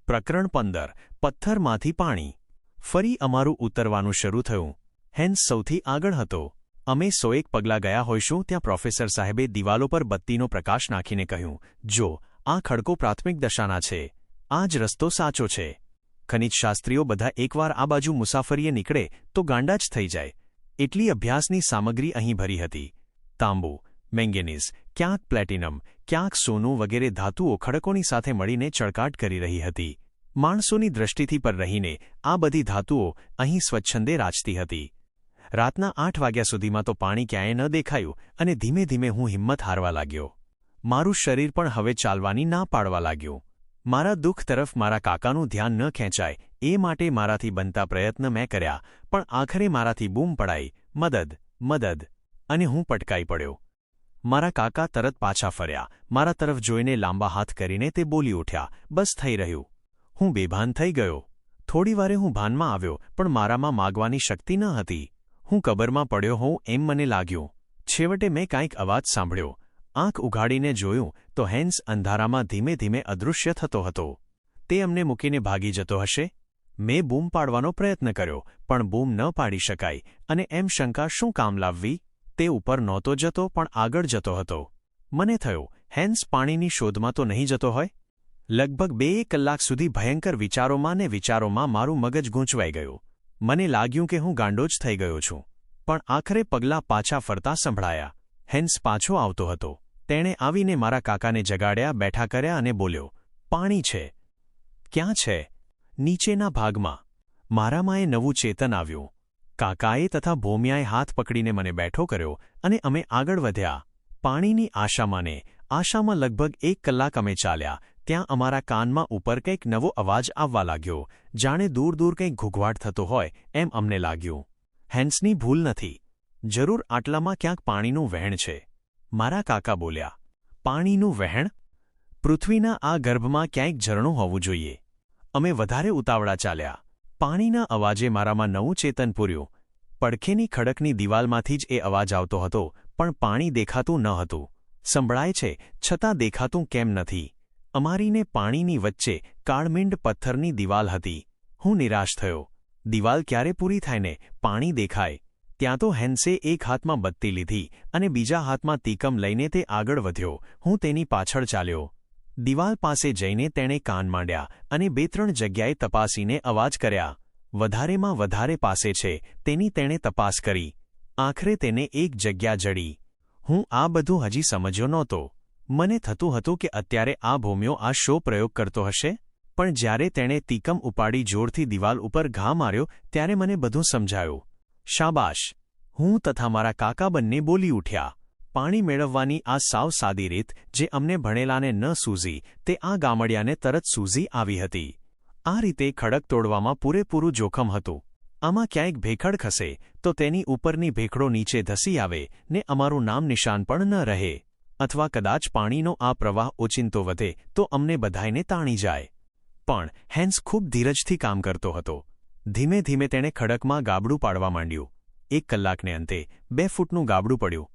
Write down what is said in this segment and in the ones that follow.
પ્રકરણ 15 પથ્થરમાંથી પાણી. ફરી અમારું ઉતરવાનું શરૂ થયું. હેન્સ સૌથી આગળ હતો. અમે 101 પગલાં ગયા હોઈશું ત્યાં પ્રોફેસર સાહેબે દિવાલો પર બત્તીનો પ્રકાશ નાખીને કહ્યું, જો આ ખડકો પ્રાથમિક દશાના છે. આ જ રસ્તો સાચો છે. ખનિજશાસ્ત્રીઓ બધા એકવાર આ બાજુ મુસાફરીએ નીકળે તો ગાંડા જ થઈ જાય. એટલી અભ્યાસની સામગ્રી અહીં ભરી હતી. તાંબુ, મેંગેનીઝ, ક્યાંક પ્લેટિનમ, ક્યાંક સોનું વગેરે ધાતુઓ ખડકોની સાથે મળીને ચળકાટ કરી રહી હતી. માણસોની દૃષ્ટિથી પર રહીને આ બધી ધાતુઓ અહીં સ્વચ્છંદે રાચતી હતી. રાતના 8 વાગ્યા સુધીમાં તો પાણી ક્યાંય ન દેખાયું અને ધીમે ધીમે હું હિંમત હારવા લાગ્યો. મારું શરીર પણ હવે ચાલવાની ના પાડવા લાગ્યું. મારા દુઃખ તરફ મારા કાકાનું ધ્યાન ન ખેંચાય એ માટે મારાથી બનતા પ્રયત્ન મેં કર્યા, પણ આખરે મારાથી બૂમ પડાઈ, મદદ, મદદ, અને હું પટકાઈ પડ્યો. મારા કાકા તરત પાછા ફર્યા. મારા તરફ જોઈને લાંબા હાથ કરીને તે બોલી ઉઠ્યા, બસ થઈ રહ્યું. હું બેભાન થઈ ગયો. થોડીવારે હું ભાનમાં આવ્યો, પણ મારામાં માગવાની શક્તિ ન હતી. હું કબરમાં પડ્યો હોઉં એમ મને લાગ્યું. છેવટે મેં કાંઈક અવાજ સાંભળ્યો. આંખ ઉઘાડીને જોયું તો હેન્સ અંધારામાં ધીમે ધીમે અદૃશ્ય થતો હતો. તે અમને મૂકીને ભાગી જતો હશે? મેં બૂમ પાડવાનો પ્રયત્ન કર્યો, પણ બૂમ ન પાડી શકાય, અને એમ શંકા શું કામ લાવવી? તે ઉપર નહોતો જતો પણ આગળ જતો હતો. મને થયું, હેન્સ પાણીની શોધમાં તો નહીં જતો હોય? લગભગ 2 કલાક સુધી ભયંકર વિચારોમાં ને વિચારોમાં મારું મગજ ગૂંચવાઈ ગયું. મને લાગ્યું કે હું ગાંડો જ થઈ ગયો છું. પણ આખરે પગલાં પાછા ફરતા સંભળાયા. હેન્સ પાછો આવતો હતો. તેણે આવીને મારા કાકાને જગાડ્યા, બેઠા કર્યા અને બોલ્યો, પાણી છે. ક્યાં છે? નીચેના ભાગમાં. મારામાં એ નવું ચેતન આવ્યું. કાકાએ તથા ભોમિયાએ હાથ પકડીને મને બેઠો કર્યો અને અમે આગળ વધ્યા. પાણીની આશામાં લગભગ 1 કલાક અમે ચાલ્યા. ત્યાં અમારા કાનમાં ઉપર કંઈક નવો અવાજ આવવા લાગ્યો. જાણે દૂર દૂર કંઈક ઘૂઘવાટ થતો હોય એમ અમને લાગ્યું. હેન્સની ભૂલ નથી. જરૂર આટલામાં ક્યાંક પાણીનું વહેણ છે. મારા કાકા બોલ્યા, પાણીનું વહેણ? પૃથ્વીના આ ગર્ભમાં ક્યાંક ઝરણું હોવું જોઈએ. અમે વધારે ઉતાવળા ચાલ્યા. પાણીના અવાજે મારામાં નવું ચેતન પૂર્યું. પડખેની ખડકની દિવાલમાંથી જ એ અવાજ આવતો હતો, પણ પાણી દેખાતું ન હતું. સંભળાય છે છતાં દેખાતું કેમ નથી? અમારીને પાણીની વચ્ચે કાળમીંડ પથ્થરની દિવાલ હતી. હું નિરાશ થયો. દિવાલ ક્યારે પૂરી થાય ને પાણી દેખાય? ત્યાં તો હેન્સે એક હાથમાં બત્તી લીધી અને બીજા હાથમાં તીકમ લઈને તે આગળ વધ્યો. હું તેની પાછળ ચાલ્યો. દિવાલ પાસે જઈને તેણે કાન માંડ્યા અને 2-3 જગ્યાએ તપાસીને અવાજ કર્યા. વધારેમાં વધારે પાસે છે તેની તેણે તપાસ કરી. આખરે તેને એક જગ્યા જડી. હું આ બધું હજી સમજ્યો નહોતો. મને થતું હતું કે અત્યારે આ ભોમિયો આ શો પ્રયોગ કરતો હશે? પણ જ્યારે તેણે તીકમ ઉપાડી જોરથી દિવાલ ઉપર ઘા માર્યો ત્યારે મને બધું સમજાયું. શાબાશ! હું તથા મારા કાકા બંને બોલી ઉઠ્યા. પાણી મેળવવાની આ સાવ સાદી રીત જે અમને ભણેલાને ન સૂઝી તે આ ગામડિયાને તરત સૂઝી આવી હતી. આ રીતે ખડક તોડવામાં પૂરેપૂરું જોખમ હતું. આમાં ક્યાંક ભેખડ ખસે તો તેની ઉપરની ભેખડો નીચે ધસી આવે ને અમારું નામ નિશાન પણ ન રહે. અથવા કદાચ પાણીનો આ પ્રવાહ ઓચિંતો વધે તો અમને બધાયને તાણી જાય. પણ હેન્સ ખૂબ ધીરજથી કામ કરતો હતો. ધીમે ધીમે તેણે ખડકમાં ગાબડું પાડવા માંડ્યું. 1 કલાકને અંતે 2 ફૂટનું ગાબડું પડ્યું.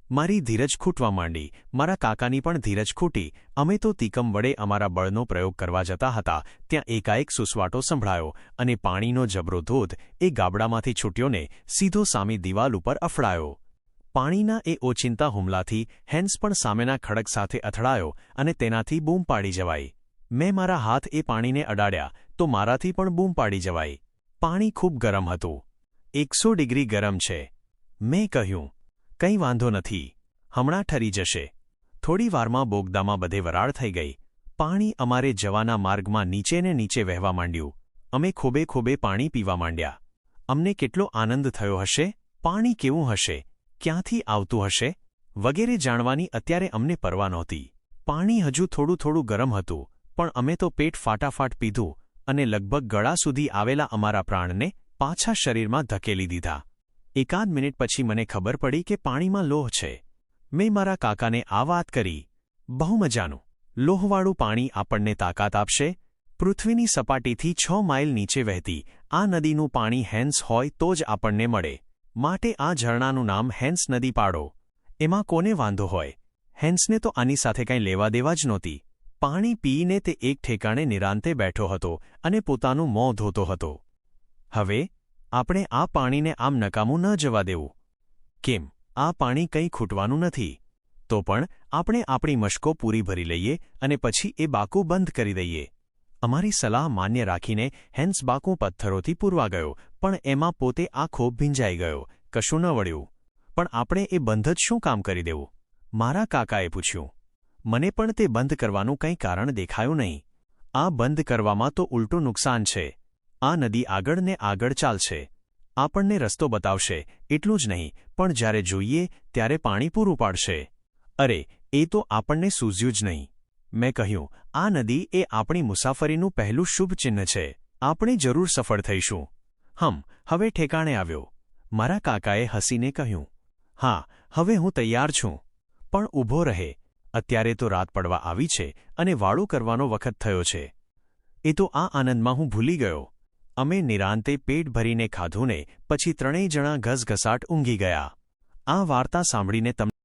મારી ધીરજ ખૂટવા માંડી. મારા કાકાની પણ ધીરજ ખૂટી. અમે તો તીકમ વડે અમારા બળનો પ્રયોગ કરવા જતા હતા ત્યાં એકાએક સુસવાટો સંભળાયો અને પાણીનો જબરો ધોધ એ ગાબડામાંથી છૂટ્યો ને સીધો સામી દિવાલ ઉપર અફડાયો. પાણીના એ ઓચિંતા હુમલાથી હેન્સ પણ સામેના ખડક સાથે અથડાયો અને તેનાથી બૂમ પાડી જવાઈ. મેં મારા હાથ એ પાણીને અડાડ્યા તો મારાથી પણ બૂમ પાડી જવાઈ. પાણી ખૂબ ગરમ હતું. 100 ડિગ્રી ગરમ છે. મેં કહ્યું, કંઈ વાંધો નથી, હમણાં ઠરી જશે. થોડી વારમાં બોગદામાં બધે વરાળ થઈ ગઈ. પાણી અમારે જવાના માર્ગમાં નીચે ને નીચે વહેવા માંડ્યું. અમે ખોબે ખોબે પાણી પીવા માંડ્યા. અમને કેટલો આનંદ થયો હશે? પાણી કેવું હશે? ક્યાંથી આવતું હશે? વગેરે જાણવાની અત્યારે અમને પરવા નહોતી. પાણી હજુ થોડું થોડું ગરમ હતું, પણ અમે તો પેટ ફાટાફાટ પીધું અને લગભગ ગળા સુધી આવેલા અમારા પ્રાણને પાછા શરીરમાં ધકેલી દીધા. 1 મિનિટ પછી મને ખબર પડી કે પાણીમાં લોહ છે. મેં મારા કાકાને આ વાત કરી. બહુ મજાનું. લોહવાળું પાણી આપણને તાકાત આપશે. પૃથ્વીની સપાટીથી 6 માઇલ નીચે વહેતી આ નદીનું પાણી હેન્સ હોય તો જ આપણને મળે. માટે આ ઝરણાનું નામ હેન્સ નદી પાડો. એમાં કોને વાંધો હોય? હેન્સને તો આની સાથે કંઈ લેવા દેવા જ નહોતી. પાણી પીને તે એક ઠેકાણે નિરાંતે બેઠો હતો અને પોતાનું મોં ધોતો હતો. હવે આપણે આ પાણીને આમ નકામું ન જવા દેવું. કેમ, આ પાણી કંઈ ખૂટવાનું નથી. તો પણ આપણે આપણી મશકો પૂરી ભરી લઈએ અને પછી એ બાકું બંધ કરી દઈએ. અમારી સલાહ માન્ય રાખીને હેન્સ બાકું પથ્થરોથી પૂરવા ગયો, પણ એમાં પોતે આખો ભીંજાઈ ગયો. કશું ન વળ્યું. પણ આપણે એ બંધ જ શું કામ કરી દેવું? મારા કાકાએ પૂછ્યું. મને પણ તે બંધ કરવાનું કંઈ કારણ દેખાયું નહીં. આ બંધ કરવામાં તો ઉલટું નુકસાન છે. આ નદી આગળ ને આગળ ચાલશે, આપણને રસ્તો બતાવશે. એટલું જ નહીં, પણ જ્યારે જોઈએ ત્યારે પાણી પૂરું પાડશે. અરે, એ તો આપણને સૂઝ્યું જ નહીં. મેં કહ્યું, આ નદી એ આપણી મુસાફરીનું પહેલું શુભ ચિહ્ન છે. આપણે જરૂર સફળ થઈશું. હવે ઠેકાણે આવ્યો. મારા કાકાએ હસીને કહ્યું. હા, હવે હું તૈયાર છું. પણ ઊભો રહે. અત્યારે તો રાત પડવા આવી છે અને વાળું કરવાનો વખત થયો છે. એ તો આ આનંદમાં હું ભૂલી ગયો. અમે નિરાંતે પેટ ભરીને ખાધું ને પછી ત્રણેય જણા ઘસઘસાટ ઊંઘી ગયા. આ વાર્તા સાંભળીને તમને